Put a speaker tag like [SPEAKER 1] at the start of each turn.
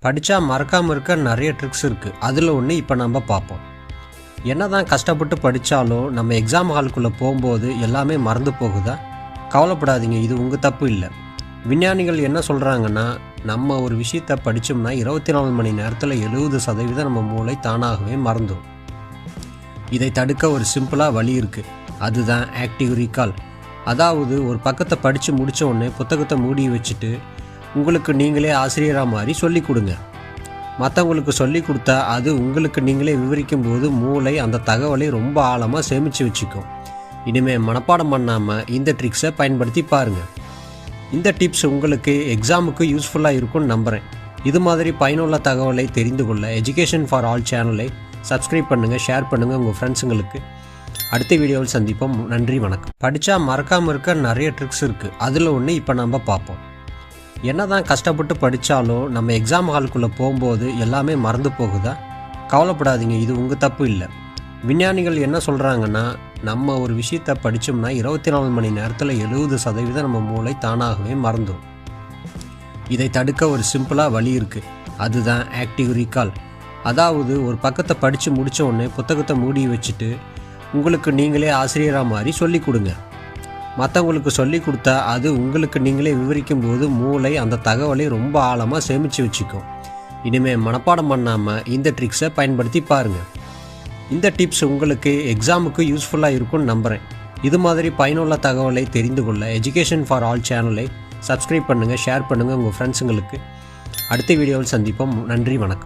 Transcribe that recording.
[SPEAKER 1] படித்தா மறக்காமல் இருக்க நிறைய ட்ரிக்ஸ் இருக்குது. அதில் ஒன்று இப்போ நம்ம பார்ப்போம். என்ன தான் கஷ்டப்பட்டு படித்தாலும் நம்ம எக்ஸாம் ஹாலுக்குள்ளே போகும்போது எல்லாமே மறந்து போகுதா? கவலைப்படாதீங்க, இது உங்கள் தப்பு இல்லை. விஞ்ஞானிகள் என்ன சொல்கிறாங்கன்னா, நம்ம ஒரு விஷயத்தை படித்தோம்னா 24 மணி நேரத்தில் 70% நம்ம மூளை தானாகவே மறந்துடும். இதை தடுக்க ஒரு சிம்பிளாக வழி இருக்குது. அதுதான் ஆக்டிவ் ரீகால். அதாவது ஒரு பக்கத்தை படித்து முடித்த உடனே புத்தகத்தை மூடி வச்சுட்டு உங்களுக்கு நீங்களே ஆசிரியராக மாதிரி சொல்லிக் கொடுங்க. மற்றவங்களுக்கு சொல்லி கொடுத்தா அது உங்களுக்கு நீங்களே விவரிக்கும் போது மூளை அந்த தகவலை ரொம்ப ஆழமாக சேமித்து வச்சுக்கும். இனிமேல் மனப்பாடம் பண்ணாமல் இந்த ட்ரிக்ஸை பயன்படுத்தி பாருங்கள். இந்த டிப்ஸ் உங்களுக்கு எக்ஸாமுக்கு யூஸ்ஃபுல்லாக இருக்கும்னு நம்புகிறேன். இது மாதிரி பயனுள்ள தகவலை தெரிந்து கொள்ள எஜுகேஷன் ஃபார் ஆல் சேனலை சப்ஸ்கிரைப் பண்ணுங்கள், ஷேர் பண்ணுங்கள் உங்கள் ஃப்ரெண்ட்ஸுங்களுக்கு. அடுத்த வீடியோவில் சந்திப்போம். நன்றி, வணக்கம். படித்தா மறக்காமல் இருக்க நிறைய ட்ரிக்ஸ் இருக்குது. அதில் ஒன்று இப்போ நம்ம பார்ப்போம். என்ன தான் கஷ்டப்பட்டு படித்தாலும் நம்ம எக்ஸாம் ஹாலுக்குள்ளே போகும்போது எல்லாமே மறந்து போகுதா? கவலைப்படாதீங்க, இது உங்கள் தப்பு இல்லை. விஞ்ஞானிகள் என்ன சொல்கிறாங்கன்னா, நம்ம ஒரு விஷயத்தை படித்தோம்னா 24 மணி நேரத்தில் 70% நம்ம மூளை தானாகவே மறந்துடும். இதை தடுக்க ஒரு சிம்பிளாக வழி இருக்குது. அதுதான் ஆக்டிவ் ரீகால். அதாவது ஒரு பக்கத்தை படித்து முடித்த உடனே புத்தகத்தை மூடி வச்சுட்டு உங்களுக்கு நீங்களே ஆசிரியராக மாதிரி சொல்லிக் கொடுங்க. மற்றவங்களுக்கு சொல்லி கொடுத்தா அது உங்களுக்கு நீங்களே விவரிக்கும் போது மூளை அந்த தகவலை ரொம்ப ஆழமாக சேமித்து வச்சுக்கும். இனிமேல் மனப்பாடம் பண்ணாமல் இந்த ட்ரிக்ஸை பயன்படுத்தி பாருங்கள். இந்த டிப்ஸ் உங்களுக்கு எக்ஸாமுக்கு யூஸ்ஃபுல்லாக இருக்கும்னு நம்புகிறேன். இது மாதிரி பயனுள்ள தகவலை தெரிந்து கொள்ள எஜுகேஷன் ஃபார் ஆல் சேனலை சப்ஸ்கிரைப் பண்ணுங்கள், ஷேர் பண்ணுங்கள் உங்கள் ஃப்ரெண்ட்ஸுங்களுக்கு. அடுத்த வீடியோவில் சந்திப்போம். நன்றி, வணக்கம்.